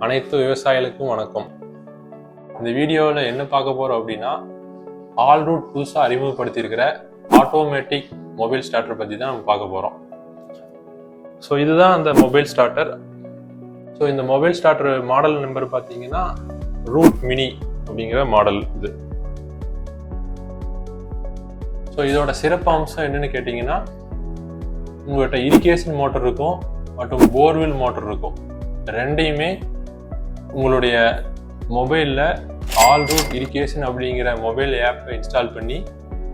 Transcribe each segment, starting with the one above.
அனைத்து விவசாயிகளுக்கும் வணக்கம். இந்த வீடியோவில் என்ன பார்க்க போகிறோம் அப்படின்னா, ஆல்ரூட் புதுசாக அறிமுகப்படுத்தியிருக்கிற ஆட்டோமேட்டிக் மொபைல் ஸ்டார்டர் பற்றி தான் நம்ம பார்க்க போகிறோம். ஸோ இதுதான் அந்த மொபைல் ஸ்டார்டர். ஸோ இந்த மொபைல் ஸ்டார்டர் மாடல் நம்பர் பார்த்தீங்கன்னா ரூட் மினி அப்படிங்கிற மாடல் இது. ஸோ இதோட சிறப்பு அம்சம் என்னன்னு கேட்டிங்கன்னா, உங்கள்கிட்ட இரிகேஷன் மோட்டர் இருக்கும் மற்றும் போர்வெல் மோட்டர் இருக்கும். ரெண்டையுமே உங்களுடைய மொபைலில் ஆல்ரூட் இரிகேஷன் அப்படிங்கிற மொபைல் ஆப்பை இன்ஸ்டால் பண்ணி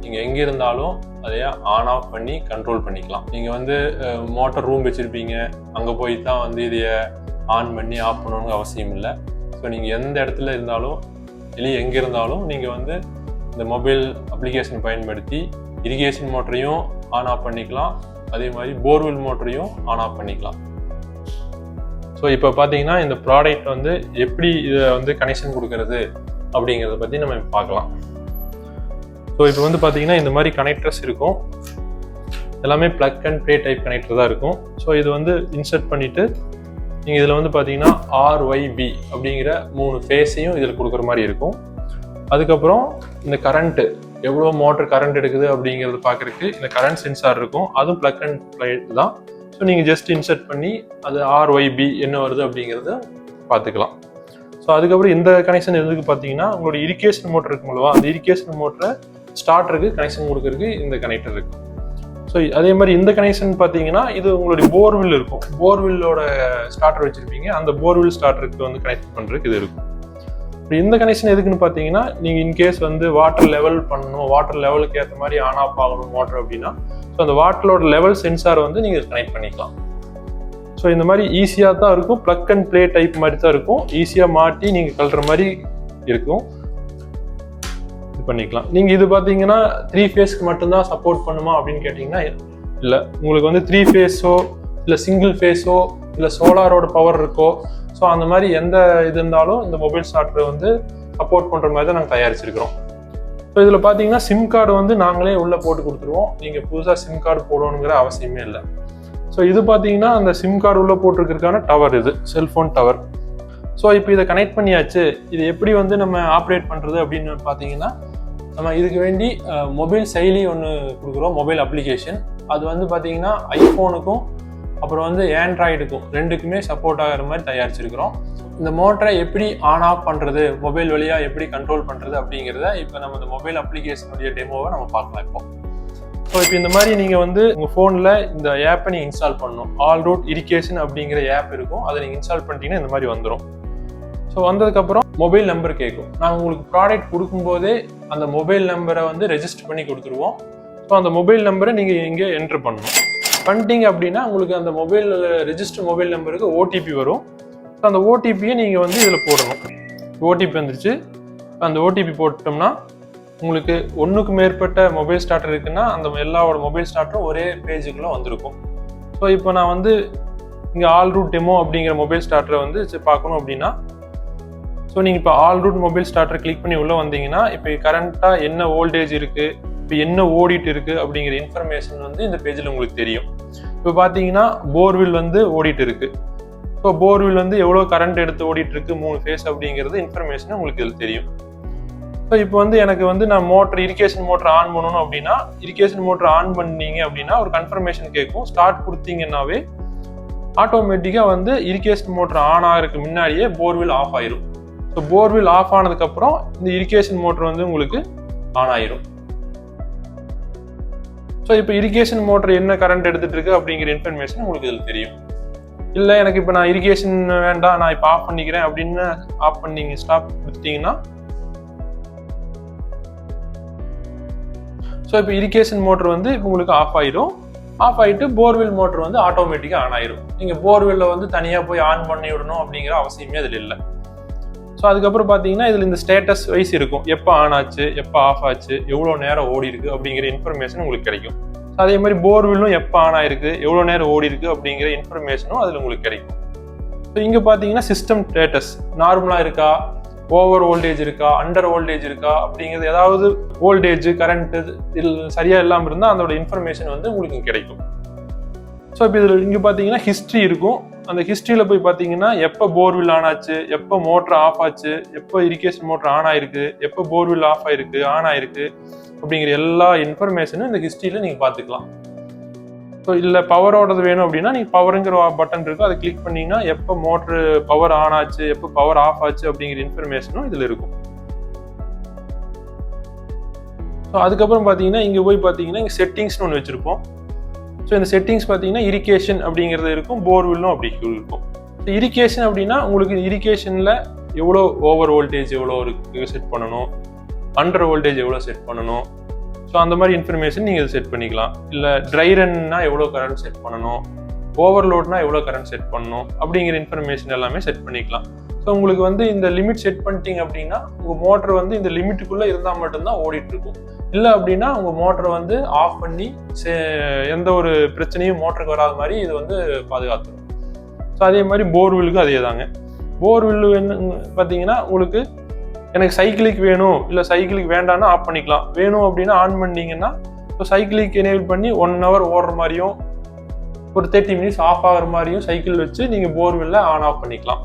நீங்கள் எங்கே இருந்தாலும் அதைய ஆன் ஆஃப் பண்ணி கண்ட்ரோல் பண்ணிக்கலாம். நீங்கள் மோட்டர் ரூம் வச்சுருப்பீங்க, அங்கே போய் தான் இதைய ஆன் பண்ணி ஆஃப் பண்ணணும்னு அவசியம் இல்லை. ஸோ நீங்கள் எந்த இடத்துல இருந்தாலும் இல்லை எங்கே இருந்தாலும் நீங்கள் இந்த மொபைல் அப்ளிகேஷன் பயன்படுத்தி இரிகேஷன் மோட்டரையும் ஆன் ஆஃப் பண்ணிக்கலாம், அதே மாதிரி போர்வெல் மோட்டரையும் ஆன் ஆஃப் பண்ணிக்கலாம். ஸோ இப்போ பார்த்தீங்கன்னா இந்த ப்ராடக்ட் எப்படி இதை கனெக்ஷன் கொடுக்கறது அப்படிங்கிறத பற்றி நம்ம பார்க்கலாம். ஸோ இப்போ பார்த்தீங்கன்னா இந்த மாதிரி கனெக்டர்ஸ் இருக்கும். எல்லாமே plug and play type connector தான் இருக்கும். ஸோ இது இன்சர்ட் பண்ணிவிட்டு நீங்கள் இதில் பார்த்தீங்கன்னா RYB அப்படிங்கிற 3 ஃபேஸையும் இதில் கொடுக்குற மாதிரி இருக்கும். அதுக்கப்புறம் இந்த கரண்ட்டு எவ்வளோ மோட்டர் கரண்ட் எடுக்குது அப்படிங்கிறது பார்க்குறதுக்கு இந்த கரண்ட் சென்சார் இருக்கும். அதுவும் ப்ளக் அண்ட் ப்ளே தான். ஸோ நீங்கள் ஜஸ்ட் இன்சர்ட் பண்ணி அது RYB என்ன வருது அப்படிங்கிறத பார்த்துக்கலாம். ஸோ அதுக்கப்புறம் இந்த கனெக்ஷன் எதுக்கு பார்த்தீங்கன்னா, உங்களோட இரிகேஷன் மோட்டர் இருக்குங்களா, அந்த இரிகேஷன் மோட்டரை ஸ்டார்டருக்கு கனெக்ஷன் கொடுக்கறதுக்கு இந்த கனெக்டர் இருக்குது. ஸோ அதே மாதிரி இந்த கனெக்ஷன் பார்த்தீங்கன்னா, இது உங்களுடைய போர்வில் இருக்கும். போர்வில்லோட ஸ்டார்டர் வச்சுருப்பீங்க, அந்த போர்வில் ஸ்டார்டருக்கு கனெக்ட் பண்ணுறதுக்கு இது இருக்கும். இந்த கனெக்ஷன் எதுக்குன்னு பார்த்தீங்கன்னா, நீங்கள் இன்கேஸ் வாட்டர் லெவல் பண்ணணும், வாட்டர் லெவலுக்கு ஏற்ற மாதிரி ஆன் ஆஃப் ஆகணும் மோட்டர் அப்படின்னா, ஸோ அந்த வாட்டரோட லெவல் சென்சார் நீங்கள் கனெக்ட் பண்ணிக்கலாம். ஸோ இந்த மாதிரி ஈஸியாக தான் இருக்கும். ப்ளக் அண்ட் ப்ளே டைப் மாதிரி தான் இருக்கும். ஈஸியாக மாட்டி நீங்கள் கழற மாதிரி இருக்கும். இது பண்ணிக்கலாம். நீங்கள் இது பார்த்தீங்கன்னா 3 ஃபேஸ்க்கு மட்டும்தான் சப்போர்ட் பண்ணுமா அப்படின்னு கேட்டிங்கன்னா இல்லை. உங்களுக்கு 3 ஃபேஸோ இல்லை சிங்கிள் ஃபேஸோ இல்லை சோலாரோட பவர் இருக்கோ, ஸோ அந்த மாதிரி எந்த இது இருந்தாலும் இந்த மொபைல் ஸ்டார்டர் சப்போர்ட் பண்ணுற மாதிரி தான் நாங்கள் தயாரிச்சிருக்கிறோம். ஸோ இதில் பார்த்தீங்கன்னா சிம் கார்டு நாங்களே உள்ளே போட்டு கொடுத்துருவோம். நீங்கள் புதுசாக சிம் கார்டு போடணுங்கிற அவசியமே இல்லை. ஸோ இது பார்த்தீங்கன்னா அந்த சிம் கார்டு உள்ளே போட்டிருக்கிறதுக்கான டவர், இது செல்ஃபோன் டவர். ஸோ இப்போ இதை கனெக்ட் பண்ணியாச்சு. இது எப்படி நம்ம ஆப்ரேட் பண்ணுறது அப்படின்னு பார்த்தீங்கன்னா, நம்ம இதுக்கு வேண்டி மொபைல் செயலி ஒன்று கொடுக்குறோம், மொபைல் அப்ளிகேஷன். அது பார்த்தீங்கன்னா ஐஃபோனுக்கும் அப்புறம் ஆண்ட்ராய்டுக்கும் ரெண்டுக்குமே சப்போர்ட் ஆகிற மாதிரி தயாரிச்சிருக்கிறோம். இந்த மோட்டரை எப்படி ஆன் ஆஃப் பண்ணுறது, மொபைல் வழியாக எப்படி கண்ட்ரோல் பண்ணுறது அப்படிங்கிறத இப்போ நம்ம இந்த மொபைல் அப்ளிகேஷனுடைய டெமோவை நம்ம பார்க்கலாம் இப்போ. ஸோ இப்போ இந்த மாதிரி நீங்கள் உங்கள் ஃபோனில் இந்த ஆப்பை நீங்கள் இன்ஸ்டால் பண்ணணும். ஆல்ரூட் இரிகேஷன் அப்படிங்கிற ஆப் இருக்கும். அதை நீங்கள் இன்ஸ்டால் பண்ணிட்டீங்கன்னா இந்த மாதிரி வந்துடும். ஸோ வந்ததுக்கப்புறம் மொபைல் நம்பர் கேட்கும். நாங்கள் உங்களுக்கு ப்ராடக்ட் கொடுக்கும்போதே அந்த மொபைல் நம்பரை ரெஜிஸ்டர் பண்ணி கொடுத்துருவோம். ஸோ அந்த மொபைல் நம்பரை நீங்கள் இங்கே என்ட்ரு பண்ணணும். பண்ணிட்டீங்க அப்படின்னா உங்களுக்கு அந்த ரெஜிஸ்டர் மொபைல் நம்பருக்கு OTP வரும். ஸோ அந்த OTPயை நீங்கள் இதில் போடணும். OTP வந்துருச்சு. அந்த OTP போட்டோம்னா உங்களுக்கு 1க்கு மேற்பட்ட மொபைல் ஸ்டார்டர் இருக்குன்னா அந்த எல்லாவோட மொபைல் ஸ்டார்டரும் ஒரே பேஜுக்குள்ளே வந்திருக்கும். ஸோ இப்போ நான் இங்கே ஆல்ரூட் டெமோ அப்படிங்கிற மொபைல் ஸ்டார்டரை பார்க்கணும் அப்படின்னா, ஸோ நீங்கள் இப்போ ஆல்ரூட் மொபைல் ஸ்டார்டரை கிளிக் பண்ணி உள்ளே வந்தீங்கன்னா, இப்போ கரண்ட்டாக என்ன வோல்டேஜ் இருக்குது, இப்போ என்ன ஓடிட்டு இருக்குது அப்படிங்கிற இன்ஃபர்மேஷன் இந்த பேஜில் உங்களுக்கு தெரியும். இப்போ பார்த்தீங்கன்னா போர்வில் ஓடிட்டு இருக்கு. ஸோ போர்வில் எவ்வளோ கரண்ட் எடுத்து ஓடிட்டு இருக்கு, 3 ஃபேஸ் அப்படிங்கிறது இன்ஃபர்மேஷன் உங்களுக்கு இதில் தெரியும். ஸோ இப்போ எனக்கு நான் இரிகேஷன் மோட்டர் ஆன் பண்ணணும் அப்படின்னா, இரிகேஷன் மோட்டர் ஆன் பண்ணீங்க அப்படின்னா ஒரு கன்ஃபர்மேஷன் கேட்கும். ஸ்டார்ட் கொடுத்தீங்கன்னாவே ஆட்டோமேட்டிக்காக இரிகேஷன் மோட்டர் ஆன் ஆகிறதுக்கு முன்னாடியே போர்வில் ஆஃப் ஆயிரும். ஸோ போர்வில் ஆஃப் ஆனதுக்கப்புறம் இந்த இரிகேஷன் மோட்டர் உங்களுக்கு ஆன் ஆயிரும். ஸோ இப்போ இரிகேஷன் மோட்டர் என்ன கரண்ட் எடுத்துட்டு இருக்கு அப்படிங்கிற இன்ஃபர்மேஷன் உங்களுக்கு இதில் தெரியும். இல்லை எனக்கு இப்போ நான் இரிகேஷன் வேண்டாம், நான் இப்போ ஆஃப் பண்ணிக்கிறேன் அப்படின்னு ஆஃப் பண்ணீங்க ஸ்டாப் கொடுத்துட்டீங்கன்னா, ஸோ இப்போ இரிகேஷன் மோட்டர் இப்போ உங்களுக்கு ஆஃப் ஆயிடும். ஆஃப் ஆகிட்டு போர்வெல் மோட்டர் ஆட்டோமேட்டிக்காக ஆன் ஆயிரும். நீங்கள் போர்வெல்ல தனியாக போய் ஆன் பண்ணி விடணும் அப்படிங்கிற அவசியமே அதில் இல்லை. ஸோ அதுக்கப்புறம் பார்த்தீங்கன்னா இதில் இந்த ஸ்டேட்டஸ் வைஸ் இருக்கும். எப்போ ஆன் ஆச்சு, எப்போ ஆஃப் ஆச்சு, எவ்வளோ நேரம் ஓடி இருக்கு அப்படிங்கிற இன்ஃபர்மேஷன் உங்களுக்கு கிடைக்கும். அதே மாதிரி போர்வெல்லும் எப்போ ஆன் ஆயிருக்கு, எவ்வளோ நேரம் ஓடி இருக்கு அப்படிங்கிற இன்ஃபர்மேஷனும் அதில் உங்களுக்கு கிடைக்கும். ஸோ இங்கே பார்த்தீங்கன்னா சிஸ்டம் ஸ்டேட்டஸ் நார்மலாக இருக்கா, ஓவர் வோல்டேஜ் இருக்கா, அண்டர் வோல்டேஜ் இருக்கா அப்படிங்கிறது, ஏதாவது வோல்டேஜ் கரண்ட்டு இதில் சரியாக இல்லாமல் இருந்தால் அதோட இன்ஃபர்மேஷன் உங்களுக்கு கிடைக்கும். ஸோ இப்போ இதில் இங்கே பார்த்தீங்கன்னா ஹிஸ்ட்ரி இருக்கும். அந்த ஹிஸ்ட்ரியில் போய் பார்த்தீங்கன்னா எப்போ போர்வில் ஆன் ஆச்சு, எப்போ மோட்டர் ஆஃப் ஆச்சு, எப்போ இரிகேஷன் மோட்டர் ஆன் ஆயிருக்கு, எப்போ போர்வில் ஆஃப் ஆயிருக்கு, ஆன் ஆயிருக்கு அப்படிங்கிற எல்லா இன்ஃபர்மேஷனும் இந்த ஹிஸ்ட்ரியில் நீங்கள் பார்த்துக்கலாம். ஸோ இல்லை பவரோடது வேணும் அப்படின்னா நீங்கள் பவருங்கிற பட்டன் இருக்கும், அதை கிளிக் பண்ணிங்கன்னா எப்போ மோட்ரு பவர் ஆன் ஆச்சு, எப்போ பவர் ஆஃப் ஆச்சு அப்படிங்கிற இன்ஃபர்மேஷனும் இதில் இருக்கும். ஸோ அதுக்கப்புறம் பார்த்தீங்கன்னா இங்கே போய் பார்த்தீங்கன்னா இங்கே செட்டிங்ஸ்னு ஒன்று வச்சுருப்போம். ஸோ இந்த செட்டிங்ஸ் பார்த்தீங்கன்னா இரிகேஷன் அப்படிங்கிறது இருக்கும், போர்வில்லும் அப்படி இருக்கும். ஸோ இரிகேஷன் அப்படின்னா உங்களுக்கு இரிகேஷனில் எவ்வளோ ஓவர் வோல்டேஜ் எவ்வளோ செட் பண்ணணும், அண்டர் வோல்டேஜ் எவ்வளோ செட் பண்ணணும், ஸோ அந்த மாதிரி இன்ஃபர்மேஷன் நீங்கள் செட் பண்ணிக்கலாம். இல்லை ட்ரை ரன்னா எவ்வளோ கரண்ட் செட் பண்ணணும், ஓவர்லோட்னா எவ்வளோ கரண்ட் செட் பண்ணணும் அப்படிங்கிற இன்ஃபர்மேஷன் எல்லாமே செட் பண்ணிக்கலாம். ஸோ உங்களுக்கு வந்து இந்த லிமிட் செட் பண்ணிட்டீங்க அப்படின்னா உங்கள் மோட்டர் வந்து இந்த லிமிட்டுக்குள்ளே இருந்தால் மட்டும்தான் ஓடிட்டு இருக்கும். இல்லை அப்படின்னா உங்கள் மோட்டரை வந்து ஆஃப் பண்ணி எந்த ஒரு பிரச்சனையும் மோட்டருக்கு வராத மாதிரி இது வந்து பாதுகாத்துடும். ஸோ அதே மாதிரி போர்வில்லுக்கும் அதே தாங்க. போர்வில்லு பார்த்தீங்கன்னா உங்களுக்கு எனக்கு சைக்கிளுக்கு வேணும், இல்லை சைக்கிளுக்கு வேண்டாம்னா ஆஃப் பண்ணிக்கலாம். வேணும் அப்படின்னா ஆன் பண்ணிங்கன்னா ஸோ சைக்கிளுக்கு எனேபிள் பண்ணி 1 hour ஓடுற மாதிரியும் ஒரு 30 minutes ஆஃப் ஆகிற மாதிரியும் சைக்கிள் வச்சு நீங்கள் போர்வெல்ல ஆன் ஆஃப் பண்ணிக்கலாம்.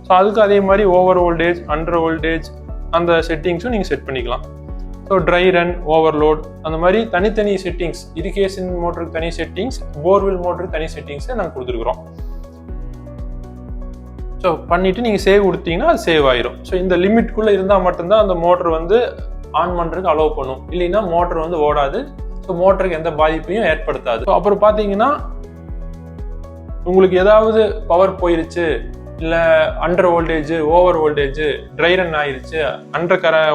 ஸோ அதுக்கு அதே மாதிரி ஓவர் வோல்டேஜ், அண்டர் வோல்டேஜ் அந்த செட்டிங்ஸும் நீங்கள் செட் பண்ணிக்கலாம். ஸோ ட்ரை ரன், ஓவர்லோட் அந்த மாதிரி தனித்தனி செட்டிங்ஸ், இரிகேஷன் மோட்டருக்கு தனி செட்டிங்ஸ், போர்வெல் மோட்டருக்கு தனி செட்டிங்ஸை நாங்கள் கொடுத்துருக்குறோம். ஸோ பண்ணிவிட்டு நீங்கள் சேவ் கொடுத்தீங்கன்னா அது சேவ் ஆயிரும். ஸோ இந்த லிமிட்குள்ளே இருந்தால் மட்டும்தான் அந்த மோட்டர் வந்து ஆன் பண்ணுறதுக்கு அலோவ் பண்ணும், இல்லைன்னா மோட்டர் வந்து ஓடாது. ஸோ மோட்டருக்கு எந்த பாதிப்பையும் ஏற்படுத்தாது. ஸோ அப்புறம் பார்த்தீங்கன்னா உங்களுக்கு ஏதாவது பவர் போயிருச்சு, இல்லை under voltage, over voltage, try run ஆயிடுச்சு,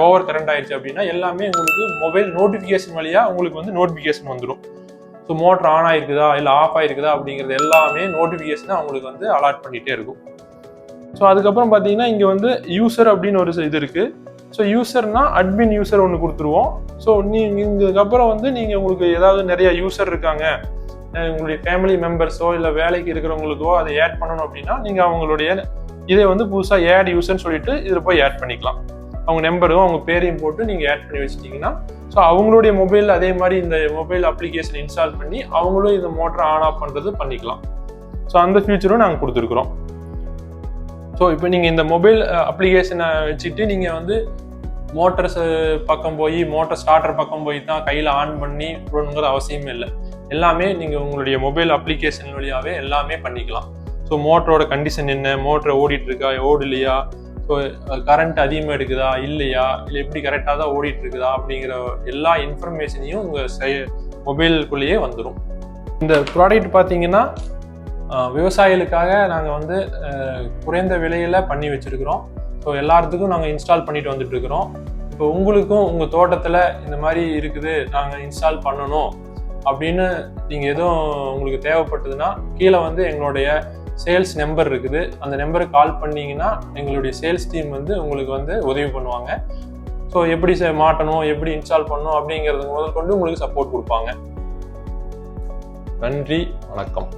ஓவர் கரண்ட் ஆயிடுச்சு அப்படின்னா எல்லாமே உங்களுக்கு மொபைல் நோட்டிஃபிகேஷன் வழியாக உங்களுக்கு வந்து நோட்டிஃபிகேஷன் வந்துடும். ஸோ மோட்டர் ஆன் ஆயிருக்குதா இல்லை ஆஃப் ஆயிருக்குதா அப்படிங்கிறது எல்லாமே நோட்டிஃபிகேஷனை அவங்களுக்கு வந்து அலாட் பண்ணிகிட்டே இருக்கும். ஸோ அதுக்கப்புறம் பார்த்தீங்கன்னா இங்கே வந்து யூசர் அப்படின்னு ஒரு இது இருக்குது. ஸோ யூசர்னா அட்மின் யூசர் ஒன்று கொடுத்துருவோம். ஸோ இதுக்கப்புறம் வந்து நீங்கள் உங்களுக்கு ஏதாவது நிறைய யூசர் இருக்காங்க, உங்களுடைய ஃபேமிலி மெம்பர்ஸோ இல்லை வேலைக்கு இருக்கிறவங்களுக்கோ அதை ஆட் பண்ணணும் அப்படின்னா நீங்கள் அவங்களுடைய இதை வந்து புதுசாக ஆட் யூசர்னு சொல்லிட்டு இதில் போய் ஆட் பண்ணிக்கலாம். அவங்க நம்பரும் அவங்க பேரையும் போட்டு நீங்கள் ஆட் பண்ணி வச்சிட்டிங்கன்னா ஸோ அவங்களுடைய மொபைலில் அதே மாதிரி இந்த மொபைல் அப்ளிகேஷன் இன்ஸ்டால் பண்ணி அவங்களும் இந்த மோட்டரை ஆன் ஆஃப் பண்ணுறது பண்ணிக்கலாம். ஸோ அந்த ஃபியூச்சரும் நாங்கள் கொடுத்துருக்குறோம். ஸோ இப்போ நீங்கள் இந்த மொபைல் அப்ளிகேஷனை வச்சுட்டு நீங்கள் வந்து மோட்டர்ஸ் பக்கம் போய் மோட்டர் ஸ்டார்டர் பக்கம் போய் தான் கையில் ஆன் பண்ணி விடணுங்கிற அவசியமே இல்லை. எல்லாமே நீங்கள் உங்களுடைய மொபைல் அப்ளிகேஷன் வழியாகவே எல்லாமே பண்ணிக்கலாம். ஸோ மோட்டரோட கண்டிஷன் என்ன, மோட்டரை ஓடிட்டு இருக்கா ஓடலையா, ஸோ கரண்ட் அதிகமாக எடுக்குதா இல்லையா, இல்லை எப்படி கரெக்டாக தான் ஓடிட்டு இருக்குதா அப்படிங்கிற எல்லா இன்ஃபர்மேஷனையும் உங்கள் மொபைலுக்குள்ளேயே வந்துடும். இந்த ப்ராடக்ட் பார்த்தீங்கன்னா விவசாயிகளுக்காக நாங்கள் வந்து குறைந்த விலையில் பண்ணி வச்சுருக்கிறோம். ஸோ எல்லாத்துக்கும் நாங்கள் இன்ஸ்டால் பண்ணிட்டு வந்துட்டு இருக்கிறோம். இப்போ உங்களுக்கும் உங்கள் தோட்டத்தில் இந்த மாதிரி இருக்குது, நாங்கள் இன்ஸ்டால் பண்ணணும் அப்படின்னு நீங்கள் எதுவும் உங்களுக்கு தேவைப்பட்டதுன்னா கீழே வந்து எங்களுடைய சேல்ஸ் நம்பர் இருக்குது, அந்த நம்பருக்கு கால் பண்ணிங்கன்னா எங்களுடைய சேல்ஸ் டீம் வந்து உங்களுக்கு வந்து உதவி பண்ணுவாங்க. ஸோ எப்படி மாட்டணும், எப்படி இன்ஸ்டால் பண்ணணும் அப்படிங்கிறது முதல் கொண்டு உங்களுக்கு சப்போர்ட் கொடுப்பாங்க. நன்றி, வணக்கம்.